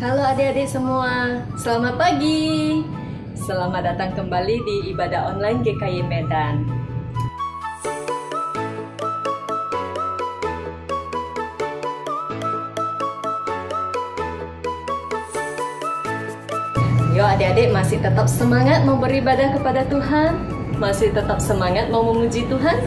Halo adik-adik semua, selamat pagi. Selamat datang kembali di ibadah online GKI Medan. Yuk adik-adik, masih tetap semangat mau beribadah kepada Tuhan? Masih tetap semangat mau memuji Tuhan?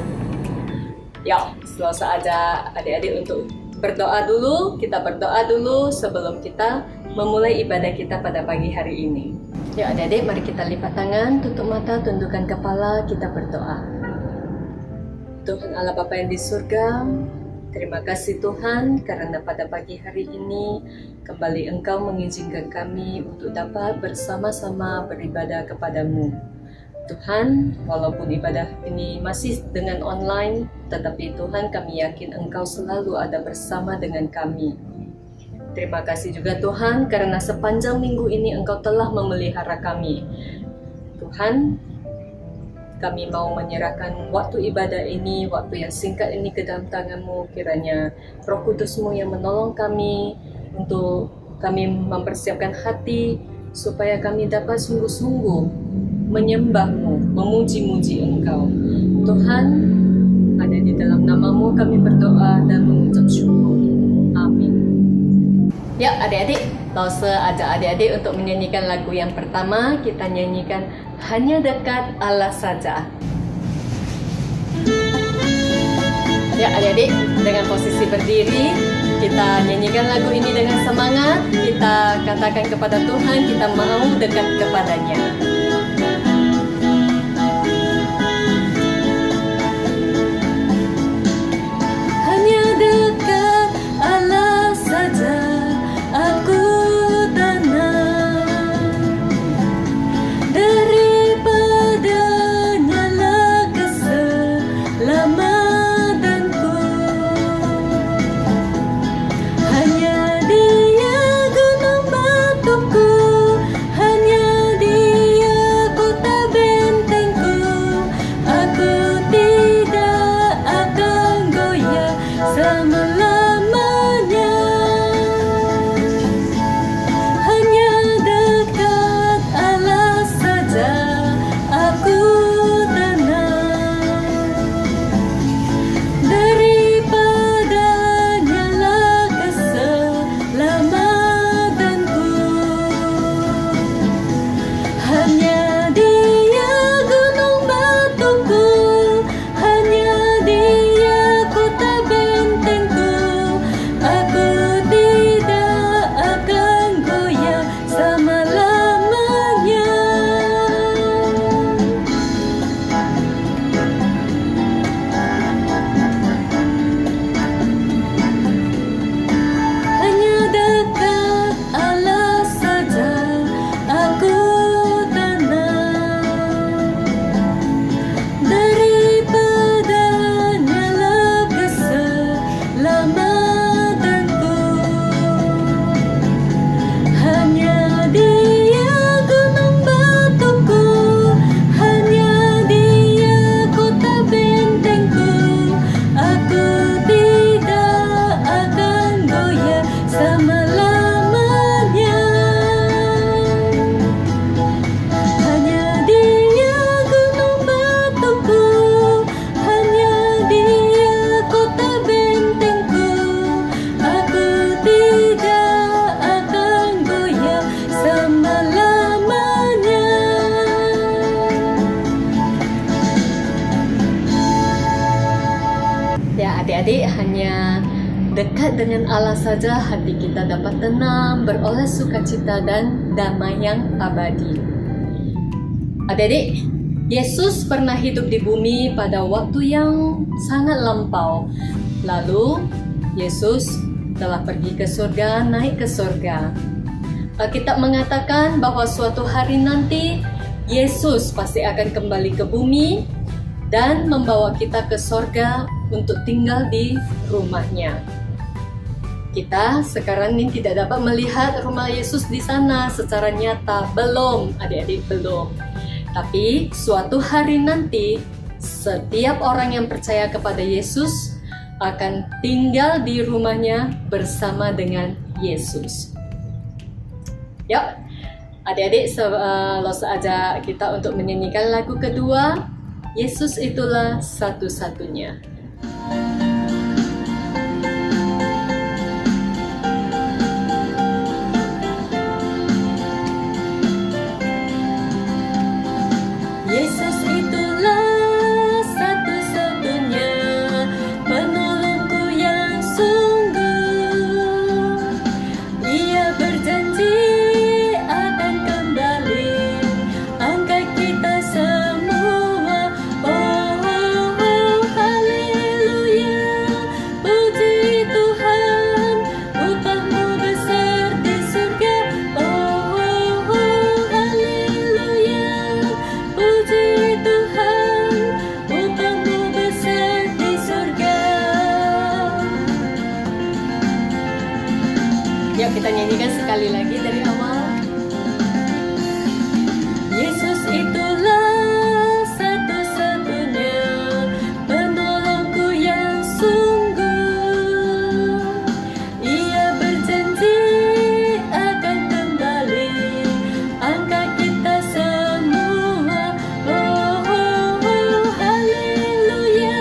Yuk, selalu saja adik-adik untuk berdoa dulu. Kita berdoa dulu sebelum kita memulai ibadah kita pada pagi hari ini. Yuk adik-adik, mari kita lipat tangan, tutup mata, tundukkan kepala, kita berdoa. Tuhan Allah Bapa yang di surga, terima kasih Tuhan karena pada pagi hari ini kembali Engkau mengizinkan kami untuk dapat bersama-sama beribadah kepadamu. Tuhan, walaupun ibadah ini masih dengan online, tetapi Tuhan kami yakin Engkau selalu ada bersama dengan kami. Terima kasih juga Tuhan karena sepanjang minggu ini Engkau telah memelihara kami. Tuhan, kami mau menyerahkan waktu ibadah ini, waktu yang singkat ini ke dalam tangan-Mu. Kiranya Roh Kudus-Mu yang menolong kami untuk kami mempersiapkan hati supaya kami dapat sungguh-sungguh menyembah-Mu, memuji-muji Engkau. Tuhan, ada di dalam nama-Mu kami berdoa dan mengucap syukur. Amin. Ya adik-adik, Lause ajak adik-adik untuk menyanyikan lagu yang pertama. Kita nyanyikan Hanya Dekat Allah Saja. Ya adik-adik, dengan posisi berdiri, kita nyanyikan lagu ini dengan semangat. Kita katakan kepada Tuhan, kita mau dekat kepadanya. Hanya dekat Allah saja aku tenang, daripadanya lah keselamatanku. Hanya Dia gunung batuku, hanya Dia kota bentengku. Aku tidak akan goyah selama-lamanya. Hanya dekat Allah saja aku tenang, daripadanya lah keselamatanku. Hanya Dia gunung batuku, hanya Dia kota bentengku. Aku tidak akan goyah selama-lamanya. Hanya dekat Allah saja aku tenang, daripadanya lah keselamatanku. Hanya Dia gunung batuku, hanya Dia kota bentengku. Aku tidak akan goyah selama-lamanya. Hanya Dia gunung batuku, hanya Dia kota bentengku. Aku tidak akan goyah selama-lamanya. Ya adik-adik, hanya dekat dengan Allah saja hati kita dapat tenang, beroleh sukacita dan damai yang abadi. Adik-adik, Yesus pernah hidup di bumi pada waktu yang sangat lampau. Lalu Yesus telah pergi ke surga, naik ke surga. Alkitab mengatakan bahwa suatu hari nanti Yesus pasti akan kembali ke bumi dan membawa kita ke surga untuk tinggal di rumahnya. Kita sekarang ini tidak dapat melihat rumah Yesus di sana secara nyata, belum adik-adik, belum. Tapi suatu hari nanti setiap orang yang percaya kepada Yesus akan tinggal di rumahnya bersama dengan Yesus. Yuk, adik-adik langsung ajak kita untuk menyanyikan lagu kedua, Yesus itulah satu-satunya. Yesus itulah satu-satunya penolongku yang sungguh. Ia berjanji akan kembali angkat kita semua. Oh, oh, oh, haleluya. Puji Tuhan, upahmu besar di surga. Oh, oh, oh, haleluya. Puji Tuhan, upahmu besar di surga. Yuk kita nyanyikan sekali lagi dari awal. Yesus itulah satu-satunya penolongku yang sungguh. Ia berjanji akan kembali angkat kita semua. Oh, oh, oh, haleluya.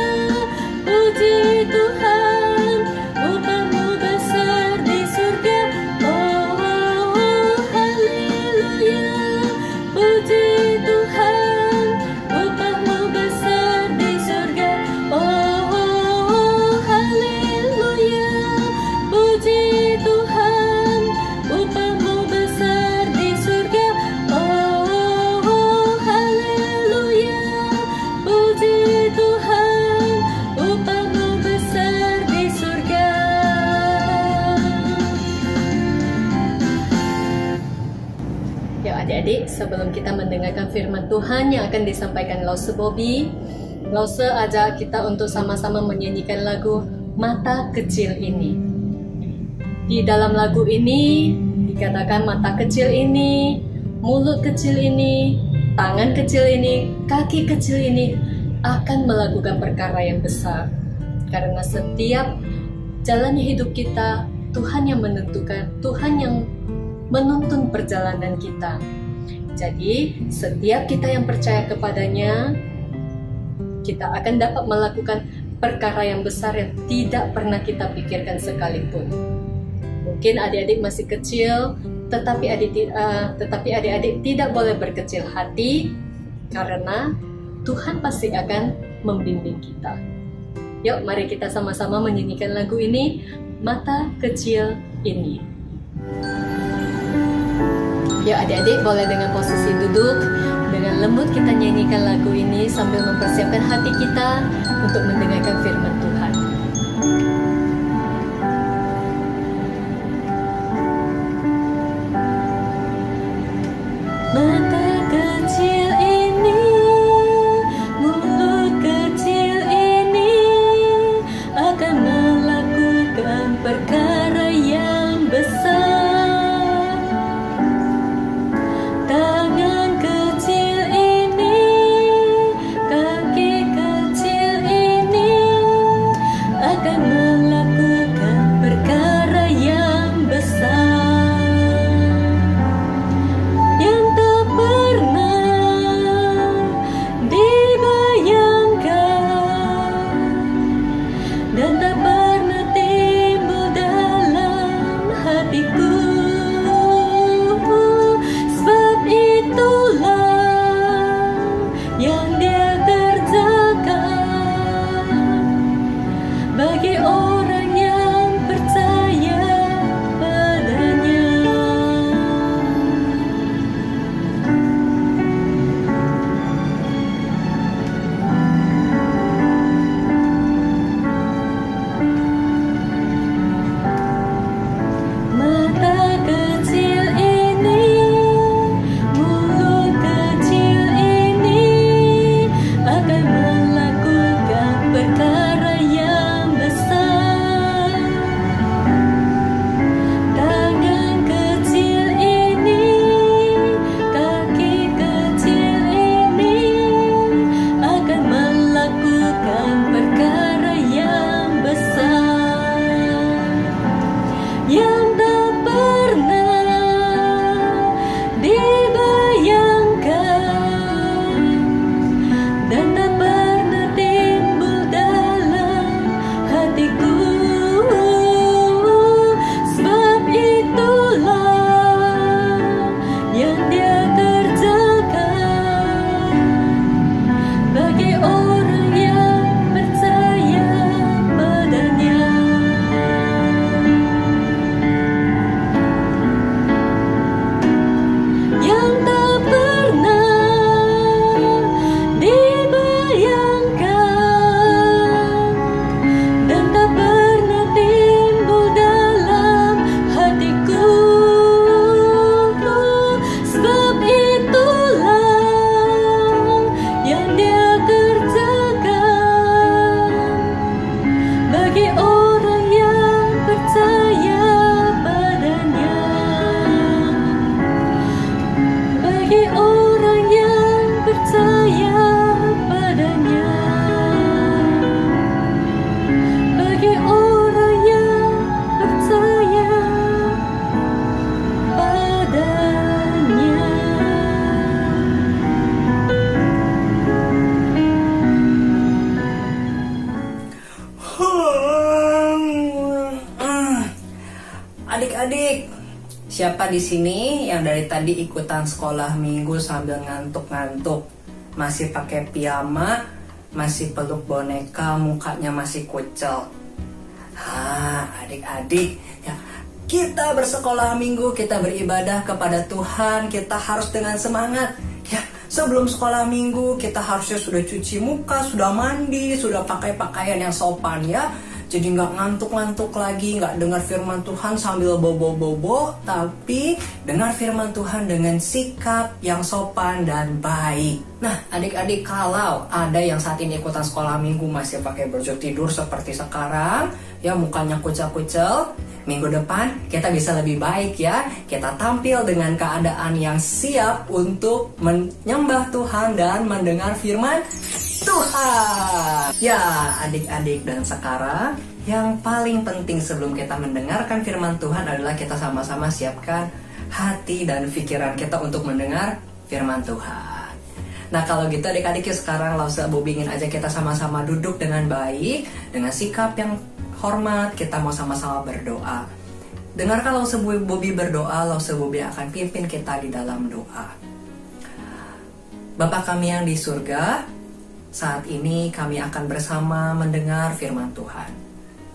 Puji Tuhan, upahmu besar di surga. Oh, oh, oh, haleluya. Puji Tuhan, upahmu besar di surga. Oh, oh, oh, haleluya. Puji Tuhan, upahmu besar di surga. Oh, oh, haleluya. Puji Tuhan, upahmu besar di surga. Yuk adik-adik, sebelum kita mendengarkan firman Tuhan yang akan disampaikan Lause Bobby, Lause ajak kita untuk sama-sama menyanyikan lagu Mata Kecil Ini. Di dalam lagu ini dikatakan mata kecil ini, mulut kecil ini, tangan kecil ini, kaki kecil ini akan melakukan perkara yang besar. Karena setiap jalannya hidup kita, Tuhan yang menentukan, Tuhan yang menuntun perjalanan kita. Jadi, setiap kita yang percaya kepadanya, kita akan dapat melakukan perkara yang besar yang tidak pernah kita pikirkan sekalipun. Mungkin adik-adik masih kecil, tetapi adik-adik tidak boleh berkecil hati, karena Tuhan pasti akan membimbing kita. Yuk, mari kita sama-sama menyanyikan lagu ini, Mata Kecil Ini. Yuk adik-adik boleh dengan posisi duduk, dengan lembut kita nyanyikan lagu ini sambil mempersiapkan hati kita untuk mendengarkan firman Tuhan. Mata kecil ini, mulut kecil ini akan melakukan perkara yang besar. Tangan kecil ini, kaki kecil ini Siapa di sini yang dari tadi ikutan sekolah minggu sambil ngantuk-ngantuk, masih pakai piyama, masih peluk boneka, mukanya masih kucel? Adik-adik, ya, kita bersekolah minggu, kita beribadah kepada Tuhan, kita harus dengan semangat. Ya, sebelum sekolah minggu kita harusnya sudah cuci muka, sudah mandi, sudah pakai pakaian yang sopan ya. Jadi nggak ngantuk-ngantuk lagi, nggak dengar firman Tuhan sambil bobo-bobo, tapi dengar firman Tuhan dengan sikap yang sopan dan baik. Nah, adik-adik, kalau ada yang saat ini ikutan sekolah minggu masih pakai baju tidur seperti sekarang, ya mukanya kucel-kucel, minggu depan kita bisa lebih baik ya. Kita tampil dengan keadaan yang siap untuk menyembah Tuhan dan mendengar firman Tuhan. Ya, adik-adik, dan sekarang yang paling penting sebelum kita mendengarkan firman Tuhan adalah kita sama-sama siapkan hati dan pikiran kita untuk mendengar firman Tuhan. Nah, kalau gitu adik-adik, sekarang Lause Bobi ingin aja kita sama-sama duduk dengan baik, dengan sikap yang hormat, kita mau sama-sama berdoa. Dengarkan Lause Bobi berdoa, Lause Bobi akan pimpin kita di dalam doa. Bapa kami yang di surga, saat ini kami akan bersama mendengar firman Tuhan.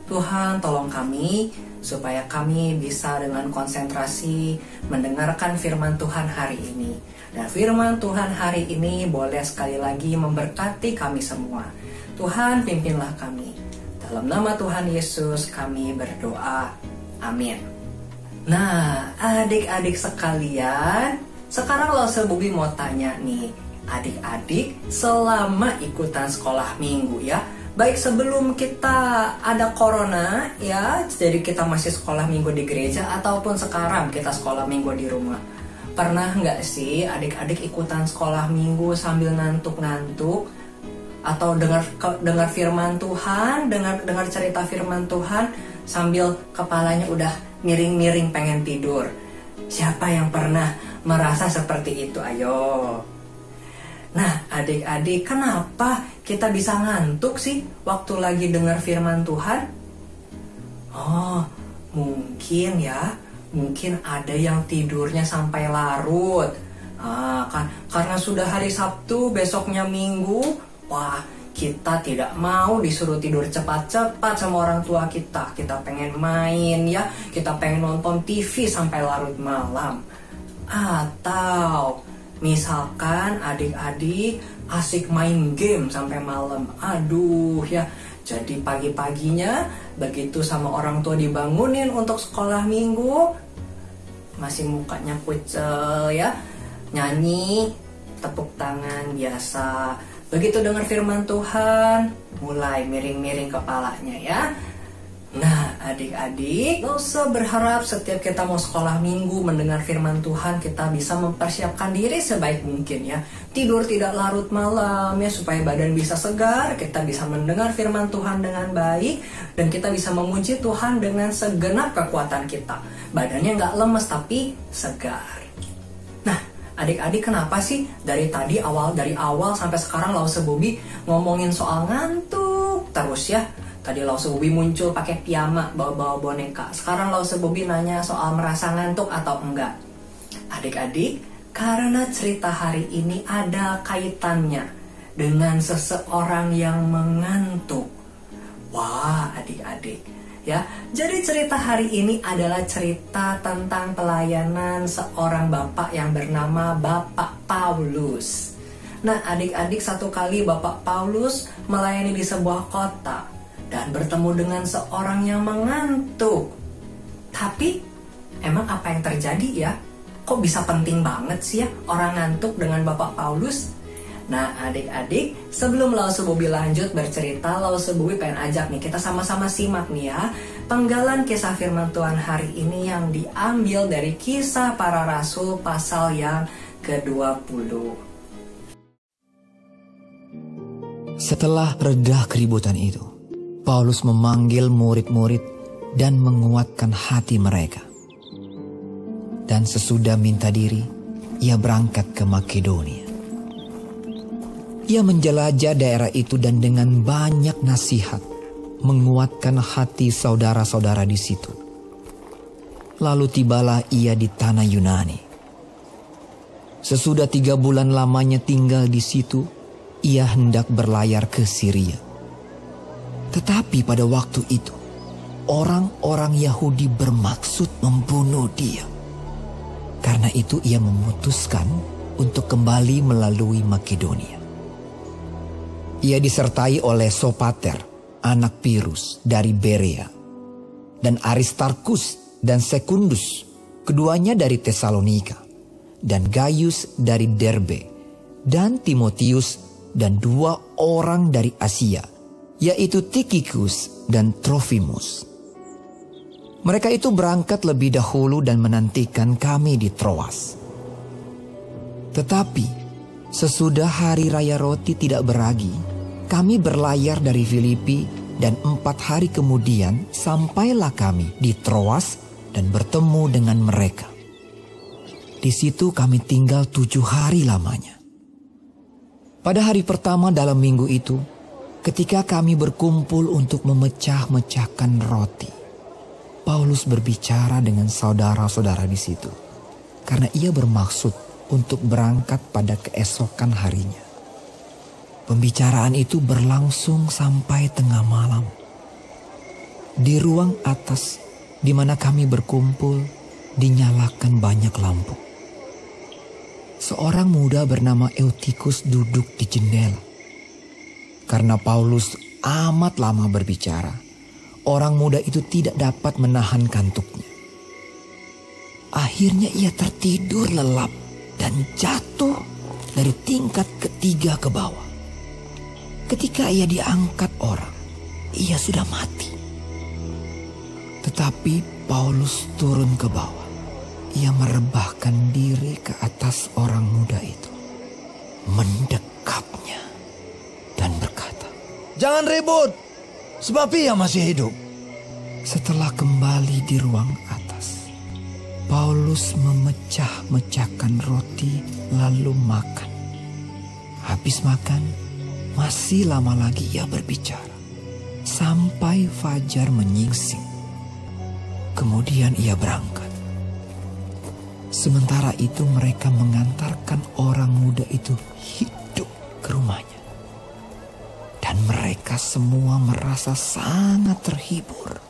Tuhan, tolong kami supaya kami bisa dengan konsentrasi mendengarkan firman Tuhan hari ini. Dan firman Tuhan hari ini boleh sekali lagi memberkati kami semua. Tuhan, pimpinlah kami. Dalam nama Tuhan Yesus kami berdoa. Amin. Nah, adik-adik sekalian, sekarang Lause Bobi mau tanya nih. Adik-adik, selama ikutan sekolah minggu ya, baik sebelum kita ada corona ya, jadi kita masih sekolah minggu di gereja, ataupun sekarang kita sekolah minggu di rumah, pernah nggak sih adik-adik ikutan sekolah minggu sambil ngantuk-ngantuk, atau dengar firman Tuhan, dengar cerita firman Tuhan sambil kepalanya udah miring-miring pengen tidur? Siapa yang pernah merasa seperti itu? Ayo. Nah, adik-adik, kenapa kita bisa ngantuk sih waktu lagi dengar firman Tuhan? Oh, mungkin ada yang tidurnya sampai larut. Karena sudah hari Sabtu, besoknya Minggu, wah, kita tidak mau disuruh tidur cepat-cepat sama orang tua kita. Kita pengen main ya, kita pengen nonton TV sampai larut malam. Atau misalkan adik-adik asik main game sampai malam. Aduh ya, jadi pagi-paginya begitu sama orang tua dibangunin untuk sekolah minggu, masih mukanya kucel ya, nyanyi, tepuk tangan biasa. Begitu dengar firman Tuhan, mulai miring-miring kepalanya ya. Nah, adik-adik, gak usah berharap setiap kita mau sekolah minggu mendengar firman Tuhan kita bisa mempersiapkan diri sebaik mungkin ya. Tidur tidak larut malam ya, supaya badan bisa segar, kita bisa mendengar firman Tuhan dengan baik, dan kita bisa memuji Tuhan dengan segenap kekuatan kita. Badannya gak lemes tapi segar. Nah, adik-adik, kenapa sih dari awal sampai sekarang Lause Bobi ngomongin soal ngantuk terus ya? Tadi Lause Bobi muncul pakai piyama, bawa-bawa boneka. Sekarang Lause Bobi nanya soal merasa ngantuk atau enggak. Adik-adik, karena cerita hari ini ada kaitannya dengan seseorang yang mengantuk. Wah, adik-adik ya. Jadi cerita hari ini adalah cerita tentang pelayanan seorang bapak yang bernama Bapak Paulus. Nah, adik-adik, satu kali Bapak Paulus melayani di sebuah kota dan bertemu dengan seorang yang mengantuk. Tapi emang apa yang terjadi ya? Kok bisa penting banget sih ya orang ngantuk dengan Bapak Paulus? Nah, adik-adik, sebelum Lause Bobi lanjut bercerita, Lause Bobi pengen ajak nih kita sama-sama simak nih ya penggalan kisah firman Tuhan hari ini yang diambil dari Kisah Para Rasul pasal yang ke-20. Setelah reda keributan itu, Paulus memanggil murid-murid dan menguatkan hati mereka. Dan sesudah minta diri, ia berangkat ke Makedonia. Ia menjelajah daerah itu dan dengan banyak nasihat menguatkan hati saudara-saudara di situ. lalu tibalah ia di tanah Yunani. Sesudah 3 bulan lamanya tinggal di situ, ia hendak berlayar ke Syria. Tetapi pada waktu itu, orang-orang Yahudi bermaksud membunuh dia. Karena itu ia memutuskan untuk kembali melalui Makedonia. Ia disertai oleh Sopater, anak Pirus dari Berea, dan Aristarkus dan Sekundus, keduanya dari Tesalonika, dan Gaius dari Derbe, dan Timotius dan 2 orang dari Asia, yaitu Tikhikus dan Trofimus. Mereka itu berangkat lebih dahulu dan menantikan kami di Troas. Tetapi sesudah hari raya roti tidak beragi, kami berlayar dari Filipi dan 4 hari kemudian sampailah kami di Troas dan bertemu dengan mereka. Di situ kami tinggal 7 hari lamanya. Pada hari pertama dalam minggu itu, ketika kami berkumpul untuk memecah-mecahkan roti, Paulus berbicara dengan saudara-saudara di situ, karena ia bermaksud untuk berangkat pada keesokan harinya. Pembicaraan itu berlangsung sampai tengah malam. Di ruang atas di mana kami berkumpul, dinyalakan banyak lampu. Seorang muda bernama Eutikus duduk di jendela. Karena Paulus amat lama berbicara, orang muda itu tidak dapat menahan kantuknya. Akhirnya ia tertidur lelap dan jatuh dari tingkat ketiga ke bawah. Ketika ia diangkat orang, ia sudah mati. Tetapi Paulus turun ke bawah. Ia merebahkan diri ke atas orang muda itu, mendekapnya dan berkata, "Jangan ribut, sebab ia masih hidup." Setelah kembali di ruang atas, Paulus memecah-mecahkan roti lalu makan. Habis makan, masih lama lagi ia berbicara, sampai fajar menyingsing. Kemudian ia berangkat. Sementara itu mereka mengantarkan orang muda itu hidup ke rumahnya. Dan mereka semua merasa sangat terhibur.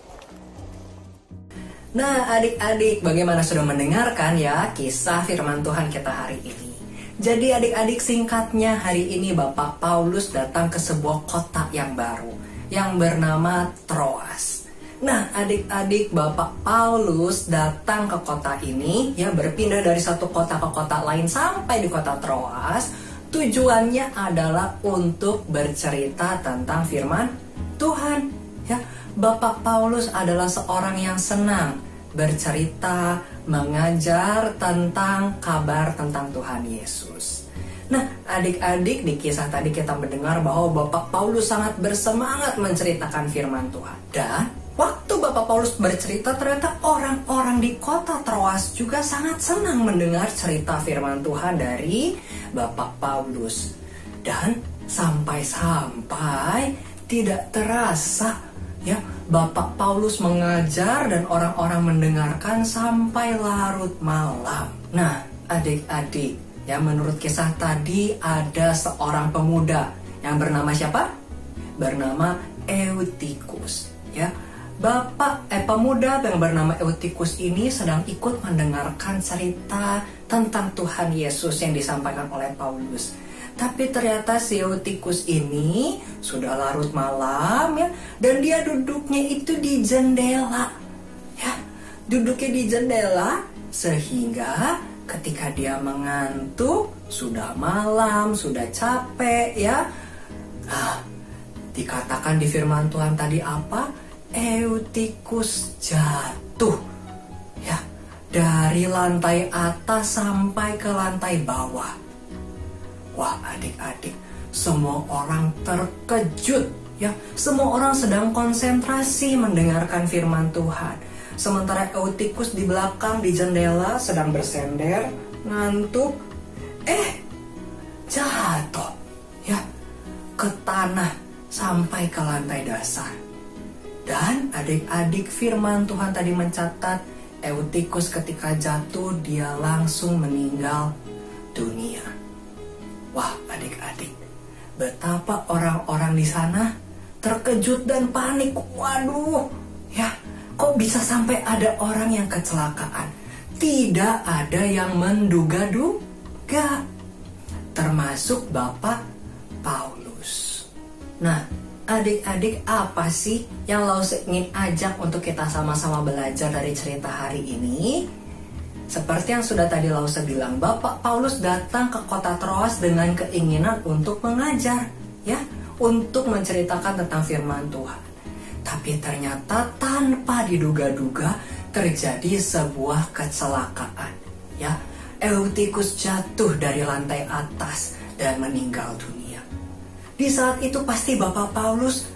Nah adik-adik, bagaimana sudah mendengarkan ya kisah firman Tuhan kita hari ini? Jadi adik-adik, singkatnya hari ini Bapak Paulus datang ke sebuah kota yang baru yang bernama Troas. Nah adik-adik, Bapak Paulus datang ke kota ini, ya berpindah dari satu kota ke kota lain sampai di kota Troas. Tujuannya adalah untuk bercerita tentang firman Tuhan. Ya, Bapak Paulus adalah seorang yang senang bercerita, mengajar tentang kabar tentang Tuhan Yesus. Nah, adik-adik, di kisah tadi kita mendengar bahwa Bapak Paulus sangat bersemangat menceritakan firman Tuhan. Dan waktu Bapak Paulus bercerita, ternyata orang-orang di kota Troas juga sangat senang mendengar cerita firman Tuhan dari Bapak Paulus. Dan sampai-sampai tidak terasa, ya, Bapak Paulus mengajar dan orang-orang mendengarkan sampai larut malam. Nah, adik-adik, ya, menurut kisah tadi ada seorang pemuda yang bernama siapa? Bernama Eutikus, ya. Pemuda yang bernama Eutikus ini sedang ikut mendengarkan cerita tentang Tuhan Yesus yang disampaikan oleh Paulus. Tapi ternyata si Eutikus ini sudah larut malam, ya, dan dia duduknya itu di jendela, ya, duduknya di jendela sehingga ketika dia mengantuk, sudah malam, sudah capek, ya, dikatakan di firman Tuhan tadi apa? Eutikus jatuh, ya, dari lantai atas sampai ke lantai bawah. Wah, adik-adik, semua orang terkejut, ya. Semua orang sedang konsentrasi mendengarkan firman Tuhan. Sementara Eutikus di belakang di jendela sedang bersender, ngantuk, jatuh, ya, ke tanah sampai ke lantai dasar. Dan adik-adik, firman Tuhan tadi mencatat Eutikus ketika jatuh dia langsung meninggal dunia. Wah, adik-adik, betapa orang-orang di sana terkejut dan panik. Waduh, ya, kok bisa sampai ada orang yang kecelakaan? Tidak ada yang menduga-duga, termasuk Bapak Paulus. Nah, adik-adik, apa sih yang Lause ingin ajak untuk kita sama-sama belajar dari cerita hari ini? Seperti yang sudah tadi Lause bilang, Bapak Paulus datang ke kota Troas dengan keinginan untuk mengajar, ya, untuk menceritakan tentang firman Tuhan. Tapi ternyata tanpa diduga-duga terjadi sebuah kecelakaan, ya. Eutikus jatuh dari lantai atas dan meninggal dunia. Di saat itu pasti Bapak Paulus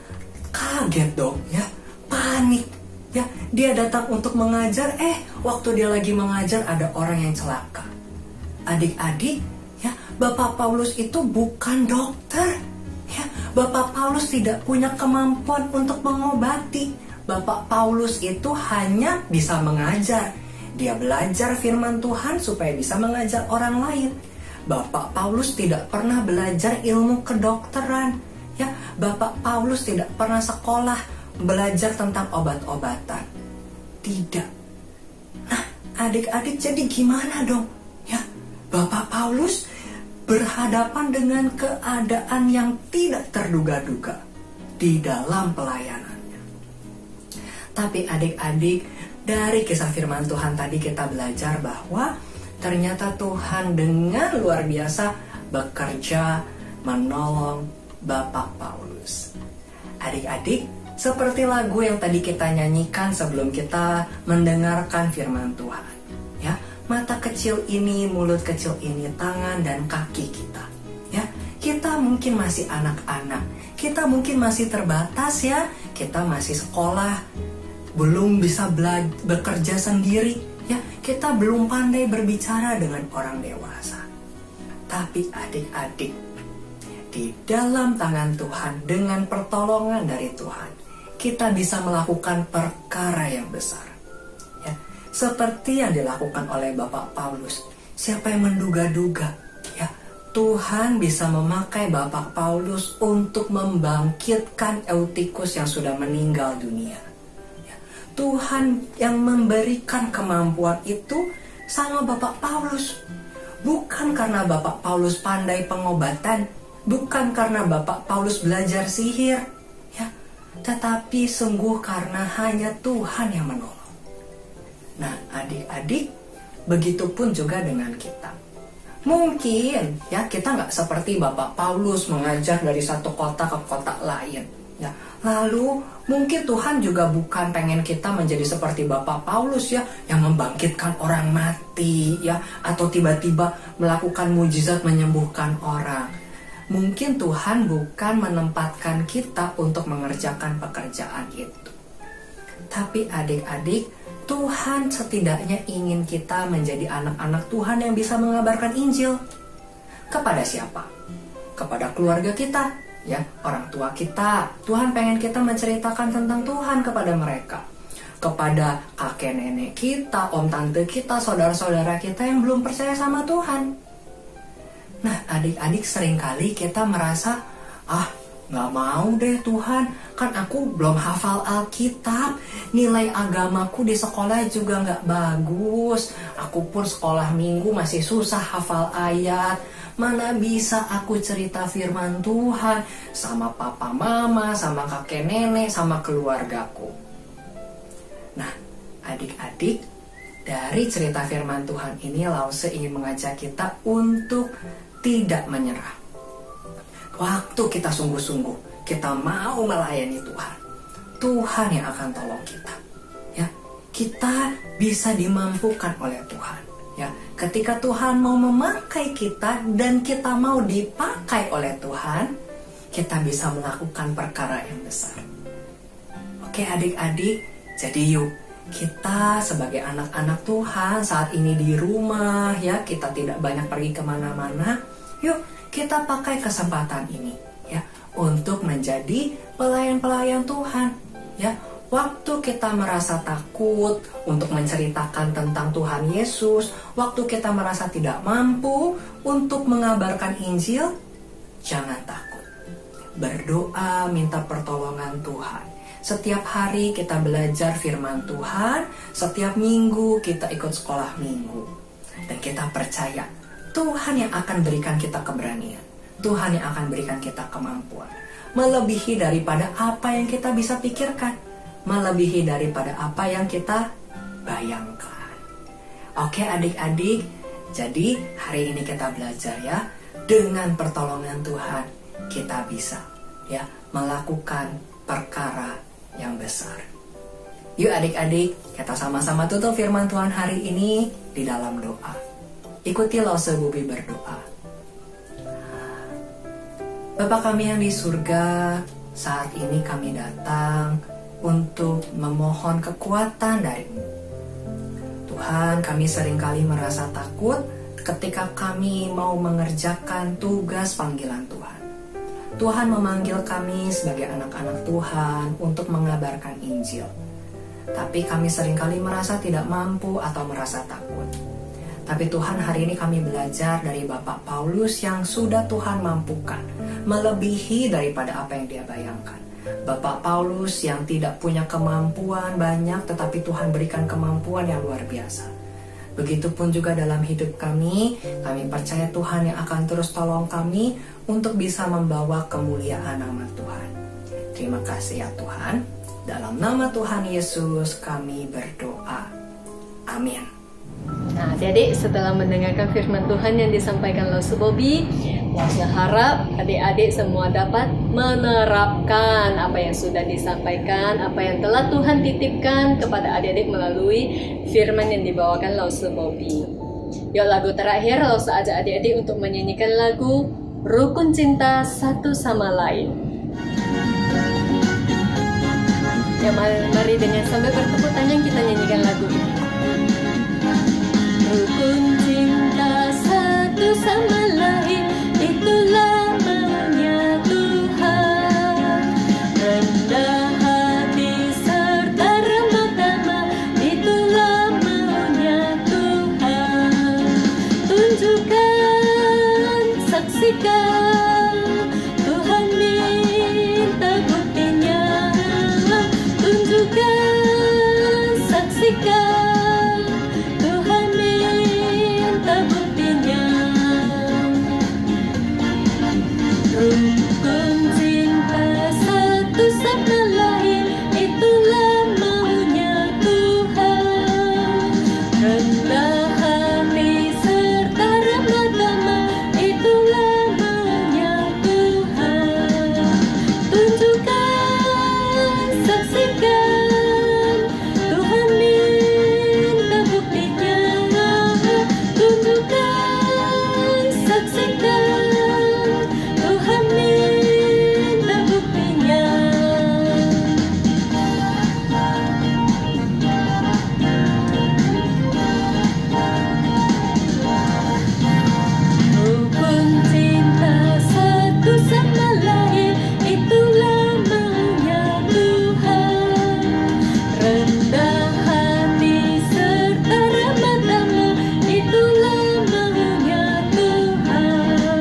kaget dong, ya, panik, ya. Dia datang untuk mengajar, waktu dia lagi mengajar ada orang yang celaka. Adik-adik, ya, Bapak Paulus itu bukan dokter, ya. Bapak Paulus tidak punya kemampuan untuk mengobati. Bapak Paulus itu hanya bisa mengajar. Dia belajar firman Tuhan supaya bisa mengajar orang lain. Bapak Paulus tidak pernah belajar ilmu kedokteran, ya. Bapak Paulus tidak pernah sekolah belajar tentang obat-obatan. Tidak. Nah, adik-adik, jadi gimana dong? Ya, Bapak Paulus berhadapan dengan keadaan yang tidak terduga-duga di dalam pelayanannya. Tapi adik-adik, dari kisah firman Tuhan tadi kita belajar bahwa ternyata Tuhan dengan luar biasa bekerja menolong Bapak Paulus. Adik-adik, seperti lagu yang tadi kita nyanyikan sebelum kita mendengarkan firman Tuhan, ya, mata kecil ini, mulut kecil ini, tangan dan kaki kita, ya. Kita mungkin masih anak-anak, kita mungkin masih terbatas, ya. Kita masih sekolah, belum bisa bekerja sendiri, ya. Kita belum pandai berbicara dengan orang dewasa. Tapi adik-adik, di dalam tangan Tuhan, dengan pertolongan dari Tuhan, kita bisa melakukan perkara yang besar, ya. Seperti yang dilakukan oleh Bapak Paulus. Siapa yang menduga-duga, ya, Tuhan bisa memakai Bapak Paulus untuk membangkitkan Eutikus yang sudah meninggal dunia. Tuhan yang memberikan kemampuan itu sama Bapak Paulus. Bukan karena Bapak Paulus pandai pengobatan, bukan karena Bapak Paulus belajar sihir, ya, tetapi sungguh karena hanya Tuhan yang menolong. Nah, adik-adik, begitupun juga dengan kita. Mungkin, ya, kita nggak seperti Bapak Paulus mengajar dari satu kota ke kota lain, ya. Lalu mungkin Tuhan juga bukan pengen kita menjadi seperti Bapak Paulus, ya, yang membangkitkan orang mati, ya, atau tiba-tiba melakukan mujizat menyembuhkan orang. Mungkin Tuhan bukan menempatkan kita untuk mengerjakan pekerjaan itu. Tapi adik-adik, Tuhan setidaknya ingin kita menjadi anak-anak Tuhan yang bisa mengabarkan Injil. Kepada siapa? Kepada keluarga kita, ya, orang tua kita. Tuhan pengen kita menceritakan tentang Tuhan kepada mereka. Kepada kakek nenek kita, om tante kita, saudara-saudara kita yang belum percaya sama Tuhan. Nah, adik-adik, seringkali kita merasa, gak mau deh Tuhan, kan aku belum hafal Alkitab, nilai agamaku di sekolah juga gak bagus, aku pun sekolah minggu masih susah hafal ayat, mana bisa aku cerita firman Tuhan sama papa mama, sama kakek nenek, sama keluargaku. Nah, adik-adik, dari cerita firman Tuhan ini Lause ingin mengajak kita untuk tidak menyerah. Waktu kita sungguh-sungguh, kita mau melayani Tuhan, Tuhan yang akan tolong kita, ya. Kita bisa dimampukan oleh Tuhan, ya. Ketika Tuhan mau memakai kita dan kita mau dipakai oleh Tuhan, kita bisa melakukan perkara yang besar. Oke adik-adik, jadi yuk kita sebagai anak-anak Tuhan saat ini di rumah, ya, kita tidak banyak pergi kemana-mana. Yuk kita pakai kesempatan ini, ya, untuk menjadi pelayan-pelayan Tuhan, ya, Waktu kita merasa takut untuk menceritakan tentang Tuhan Yesus, waktu kita merasa tidak mampu untuk mengabarkan Injil, jangan takut. Berdoa minta pertolongan Tuhan. Setiap hari kita belajar firman Tuhan, setiap minggu kita ikut sekolah minggu. Dan kita percaya Tuhan yang akan berikan kita keberanian, Tuhan yang akan berikan kita kemampuan, melebihi daripada apa yang kita bisa pikirkan, melebihi daripada apa yang kita bayangkan. Oke adik-adik, jadi hari ini kita belajar ya, dengan pertolongan Tuhan kita bisa ya melakukan perkara yang besar. Yuk adik-adik, kita sama-sama tutup firman Tuhan hari ini di dalam doa. Ikuti Lause Bobi berdoa. Bapa kami yang di surga, saat ini kami datang untuk memohon kekuatan dari-Mu. Tuhan, kami seringkali merasa takut ketika kami mau mengerjakan tugas panggilan Tuhan. Tuhan memanggil kami sebagai anak-anak Tuhan untuk mengabarkan Injil. Tapi kami seringkali merasa tidak mampu atau merasa takut. Tapi Tuhan, hari ini kami belajar dari Bapak Paulus yang sudah Tuhan mampukan, melebihi daripada apa yang dia bayangkan. Bapak Paulus yang tidak punya kemampuan banyak, tetapi Tuhan berikan kemampuan yang luar biasa. Begitupun juga dalam hidup kami percaya Tuhan yang akan terus tolong kami untuk bisa membawa kemuliaan nama Tuhan. Terima kasih ya Tuhan. Dalam nama Tuhan Yesus kami berdoa. Amin. Nah, jadi setelah mendengarkan firman Tuhan yang disampaikan Lause Bobi, Lause harap adik-adik semua dapat menerapkan apa yang sudah disampaikan, apa yang telah Tuhan titipkan kepada adik-adik melalui firman yang dibawakan Lause Bobi. Yuk, lagu terakhir Lause ajak adik-adik untuk menyanyikan lagu Rukun Cinta Satu Sama Lain. Ya, mari dengan sambil bertepuk tangan kita nyanyikan lagu ini. Rukun cinta satu sama lain, itulah maunya Tuhan. Rendah hati serta remah tamah, itulah maunya Tuhan. Tunjukkan, saksikan, Tuhan minta buktinya. Tunjukkan, saksikan, Tuhan minta buktinya. Rukun cinta satu sama lain, itulah maunya Tuhan. Rendah hati serta remah tamah, itulah maunya Tuhan. Tunjukkan, saksikan, Tuhan minta buktinya. Tunjukkan, saksikan, Tuhan minta buktinya. Rukun cinta satu sama lain, itulah maunya Tuhan. Rendah hati serta remah tamah, itulah maunya Tuhan.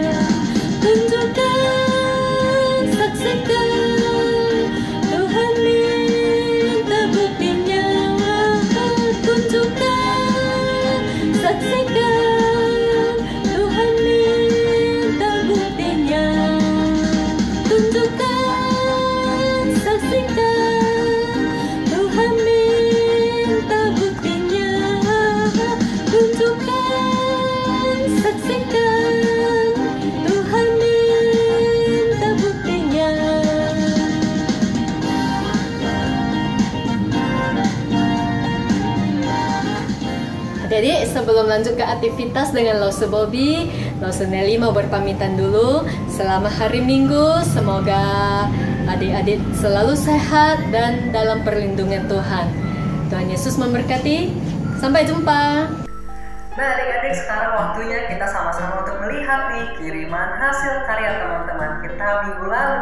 Tunjukkan, saksikan, Tuhan minta buktinya. Tunjukkan, saksikan, Tuhan minta buktinya. Tunjukkan, saksikan, Tuhan minta buktinya. Tunjukkan, saksikan, Tuhan minta buktinya. Jadi sebelum lanjut ke aktivitas dengan Lause Bobi, Lause Nelly mau berpamitan dulu. Selama hari Minggu, semoga adik-adik selalu sehat dan dalam perlindungan Tuhan. Tuhan Yesus memberkati. Sampai jumpa. Nah adik-adik, sekarang waktunya kita sama-sama untuk melihat nih kiriman hasil karya teman-teman kita minggu lalu.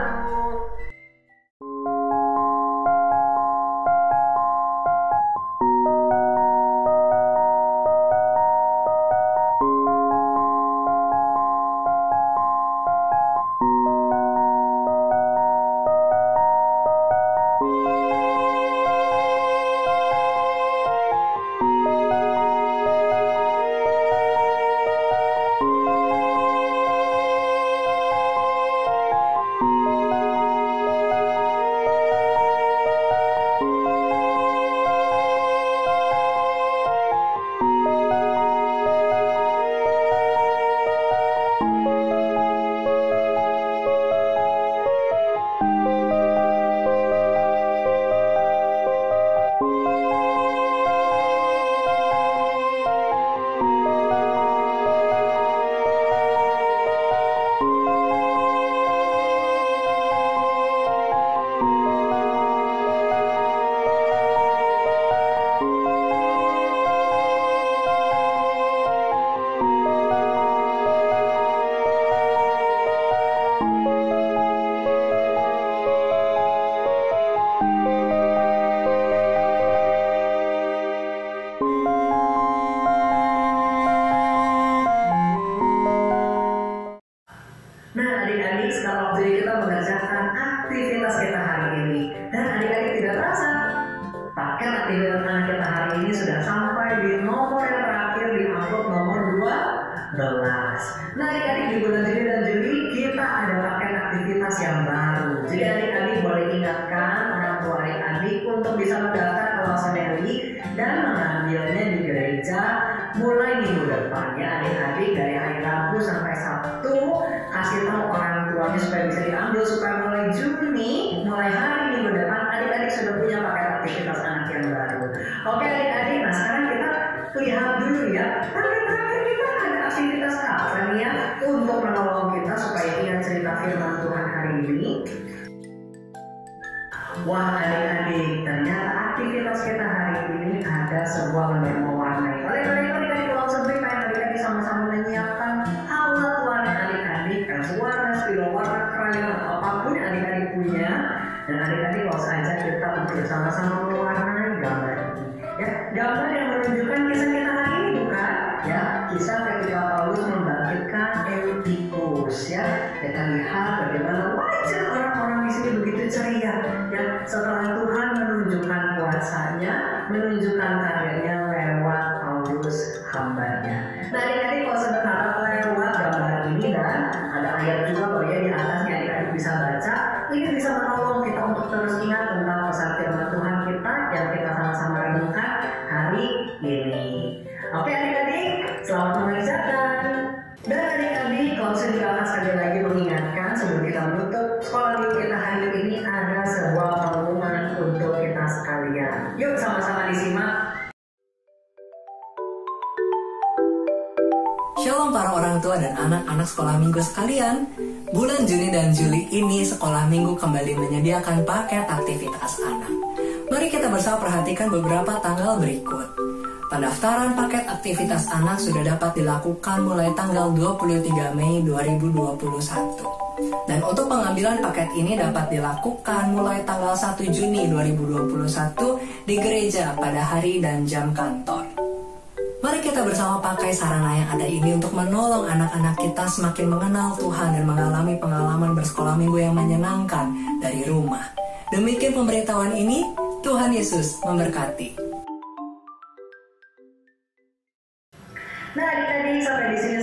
Nah, adik-adik, sekarang waktunya kita mengerjakan aktivitas kita hari ini. Dan adik-adik tidak terasa, paket aktivitas anak kita hari ini sudah sampai di nomor yang terakhir di amplop nomor 12. Nah, adik-adik, di bulan Juni dan Juli kita ada paket aktivitas yang baru. Jadi adik-adik boleh ingatkan orang tua adik-adik untuk bisa mendaftar ke Losanelli dan mengambilnya di gereja mulai minggu depan ya adik-adik, dari hari Rabu sampai Sabtu. Kasih tahu orang tuanya supaya bisa diambil, supaya mulai Juni, mulai hari minggu depan adik-adik sudah punya paket aktivitas anak yang baru. Oke adik-adik, nah sekarang kita lihat dulu ya, paket terakhir kita ada aktivitas apa nih ya untuk menolong kita supaya ingat cerita firman Tuhan hari ini. Wah adik-adik, ternyata aktivitas kita hari ini ada sebuah lembar mewarnai. Oleh karena itu adik-adik pulang sampai adik-adik sama-sama menyiapkan alat warna adik-adik, warna spidol, warna krayon, apapun yang adik-adik punya. Dan adik-adik kalau saja kita untuk bersama-sama mewarnai gambar ini. Ya, gambar yang menunjukkan kisah kita hari ini bukan? Ya, kisah ketika Paulus membangkitkan Eutikus. Ya, kita lihat bagaimana wajah orang-orang di sini begitu ceria. Ya, setelah Tuhan menunjukkan kuasanya, menunjukkan karyanya lewat Paulus hambanya. Nah, adik-adik kalau berharap lewat gambar ini dan ada ayat juga bahwa ya di atasnya adik-adik bisa baca, ini bisa menolong kita untuk terus ingat tentang pesan firman Tuhan kita yang kita sama-sama renungkan hari ini. Oke adik-adik, selamat mengerjakan. Dan adik-adik, kalau saya juga akan sekali lagi mengingatkan sebelum kita menutup sekolah minggu kita hari ini ada sebuah pengumuman untuk kita sekalian. Yuk sama-sama disimak. Shalom para orang tua dan anak-anak sekolah minggu sekalian. Bulan Juni dan Juli ini sekolah minggu kembali menyediakan paket aktivitas anak. Mari kita bersama perhatikan beberapa tanggal berikut. Pendaftaran paket aktivitas anak sudah dapat dilakukan mulai tanggal 23 Mei 2021. Dan untuk pengambilan paket ini dapat dilakukan mulai tanggal 1 Juni 2021 di gereja pada hari dan jam kantor. Mari kita bersama pakai sarana yang ada ini untuk menolong anak-anak kita semakin mengenal Tuhan dan mengalami pengalaman bersekolah minggu yang menyenangkan dari rumah. Demikian pemberitahuan ini, Tuhan Yesus memberkati. Nah adik-adik, sampai di sini